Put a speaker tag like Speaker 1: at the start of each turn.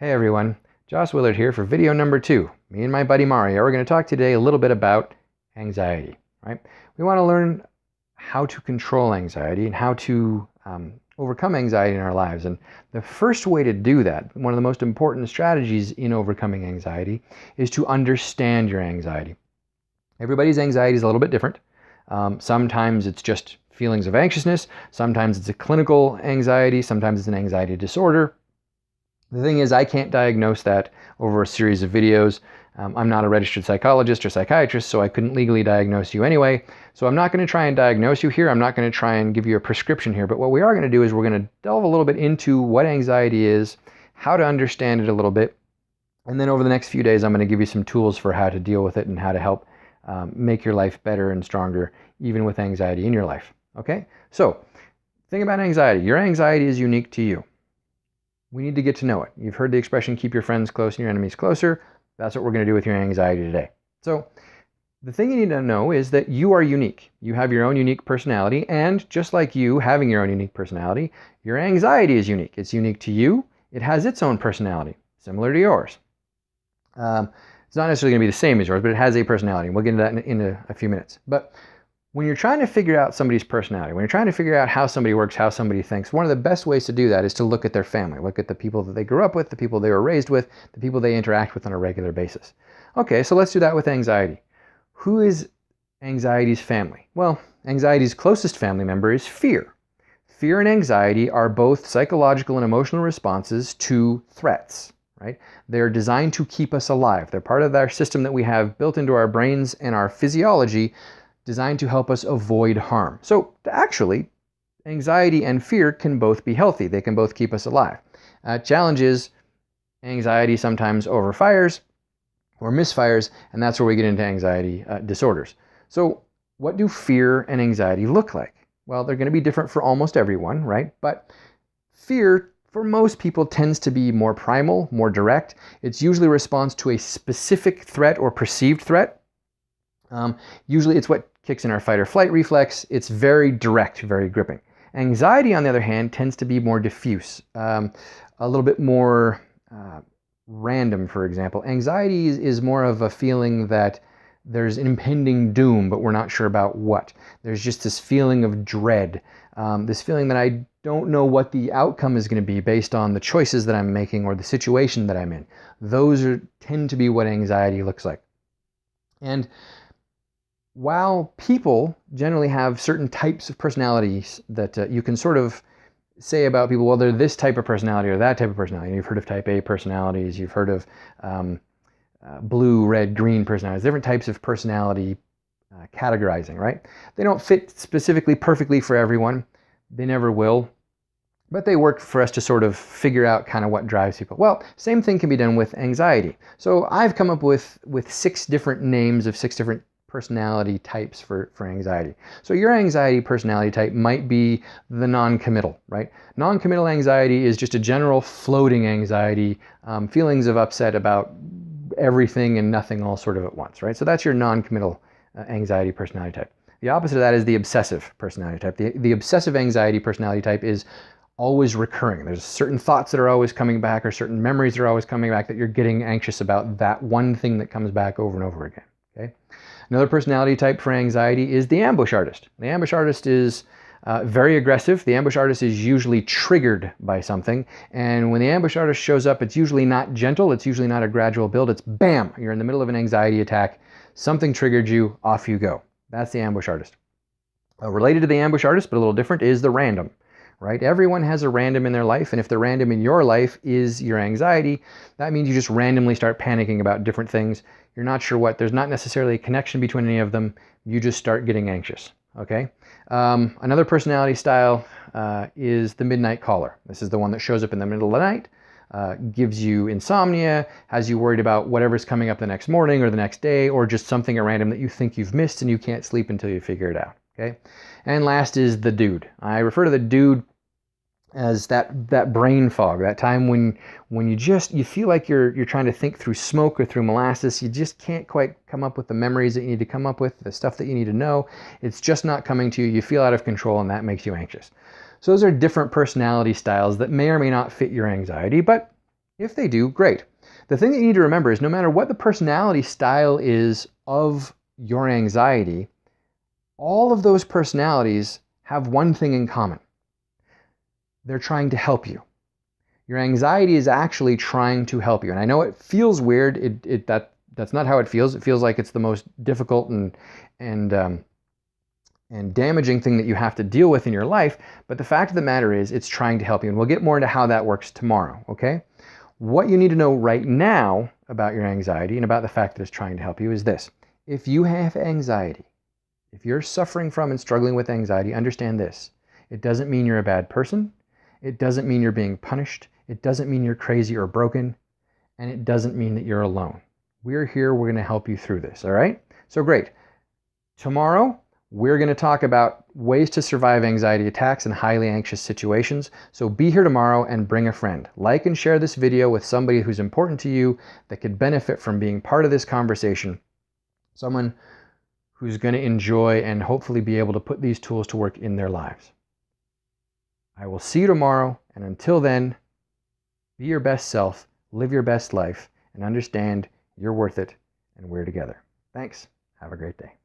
Speaker 1: Hey everyone, Josh Willard here for video number 2. Me and my buddy Mario are going to talk today a little bit about anxiety, right? We want to learn how to control anxiety and how to overcome anxiety in our lives. And the first way to do that, one of the most important strategies in overcoming anxiety, is to understand your anxiety. Everybody's anxiety is a little bit different. Sometimes it's just feelings of anxiousness. Sometimes it's a clinical anxiety. Sometimes it's an anxiety disorder. The thing is, I can't diagnose that over a series of videos. I'm not a registered psychologist or psychiatrist, so I couldn't legally diagnose you anyway. So I'm not going to try and diagnose you here. I'm not going to try and give you a prescription here. But what we are going to do is we're going to delve a little bit into what anxiety is, how to understand it a little bit. And then over the next few days, I'm going to give you some tools for how to deal with it and how to help make your life better and stronger, even with anxiety in your life. Okay? So, think about anxiety. Your anxiety is unique to you. We need to get to know it. You've heard the expression, keep your friends close and your enemies closer. That's what we're going to do with your anxiety today. So the thing you need to know is that you are unique. You have your own unique personality, and just like you having your own unique personality, your anxiety is unique. It's unique to you. It has its own personality, similar to yours. It's not necessarily going to be the same as yours, but it has a personality. We'll get into that in a few minutes. But when you're trying to figure out somebody's personality, when you're trying to figure out how somebody works, how somebody thinks, one of the best ways to do that is to look at their family. Look at the people that they grew up with, the people they were raised with, the people they interact with on a regular basis. Okay, so let's do that with anxiety. Who is anxiety's family? Well, anxiety's closest family member is fear. Fear and anxiety are both psychological and emotional responses to threats, right? They're designed to keep us alive. They're part of our system that we have built into our brains and our physiology, designed to help us avoid harm. So actually, anxiety and fear can both be healthy. They can both keep us alive. Challenge is anxiety sometimes overfires or misfires, and that's where we get into anxiety disorders. So what do fear and anxiety look like? Well, they're going to be different for almost everyone, right? But fear, for most people, tends to be more primal, more direct. It's usually a response to a specific threat or perceived threat. Usually it's what kicks in our fight or flight reflex. It's very direct, very gripping. Anxiety, on the other hand, tends to be more diffuse, a little bit more random, for example. Anxiety is more of a feeling that there's an impending doom, but we're not sure about what. There's just this feeling of dread, this feeling that I don't know what the outcome is going to be based on the choices that I'm making or the situation that I'm in. Those tend to be what anxiety looks like. And while people generally have certain types of personalities that you can sort of say about people, well, they're this type of personality or that type of personality. You've heard of type A personalities. You've heard of blue, red, green personalities, different types of personality categorizing, right? They don't fit specifically perfectly for everyone. They never will. But they work for us to sort of figure out kind of what drives people. Well, same thing can be done with anxiety. So I've come up with 6 different names of 6 different personality types for anxiety. So your anxiety personality type might be the non-committal, right? Non-committal anxiety is just a general floating anxiety, feelings of upset about everything and nothing all sort of at once, right? So that's your non-committal anxiety personality type. The opposite of that is the obsessive personality type. The obsessive anxiety personality type is always recurring. There's certain thoughts that are always coming back or certain memories that are always coming back that you're getting anxious about that one thing that comes back over and over again, okay? Another personality type for anxiety is the ambush artist. The ambush artist is very aggressive. The ambush artist is usually triggered by something. And when the ambush artist shows up, it's usually not gentle. It's usually not a gradual build. It's bam, you're in the middle of an anxiety attack. Something triggered you, off you go. That's the ambush artist. Related to the ambush artist, but a little different, is the random. Right? Everyone has a random in their life, and if the random in your life is your anxiety, that means you just randomly start panicking about different things. You're not sure what. There's not necessarily a connection between any of them. You just start getting anxious. Okay? Another personality style is the midnight caller. This is the one that shows up in the middle of the night, gives you insomnia, has you worried about whatever's coming up the next morning or the next day, or just something at random that you think you've missed and you can't sleep until you figure it out. Okay? And last is the dude. I refer to the dude as that brain fog, that time when you feel like you're trying to think through smoke or through molasses. You just can't quite come up with the memories that you need to come up with, the stuff that you need to know. It's just not coming to you. You feel out of control, and that makes you anxious. So those are different personality styles that may or may not fit your anxiety, but If they do, great. The thing that you need to remember is no matter what the personality style is of your anxiety, all of those personalities have one thing in common. They're trying to help you. Your anxiety is actually trying to help you. And I know it feels weird. That's not how it feels. It feels like it's the most difficult and damaging thing that you have to deal with in your life. But the fact of the matter is it's trying to help you. And we'll get more into how that works tomorrow, okay? What you need to know right now about your anxiety and about the fact that it's trying to help you is this. If you have anxiety, if you're suffering from and struggling with anxiety, understand this. It doesn't mean you're a bad person. It doesn't mean you're being punished. It doesn't mean you're crazy or broken. And it doesn't mean that you're alone. We're here. We're going to help you through this, all right? So great. Tomorrow, we're going to talk about ways to survive anxiety attacks in highly anxious situations. So be here tomorrow and bring a friend. Like and share this video with somebody who's important to you that could benefit from being part of this conversation. Someone who's going to enjoy and hopefully be able to put these tools to work in their lives. I will see you tomorrow, and until then, be your best self, live your best life, and understand you're worth it, and we're together. Thanks. Have a great day.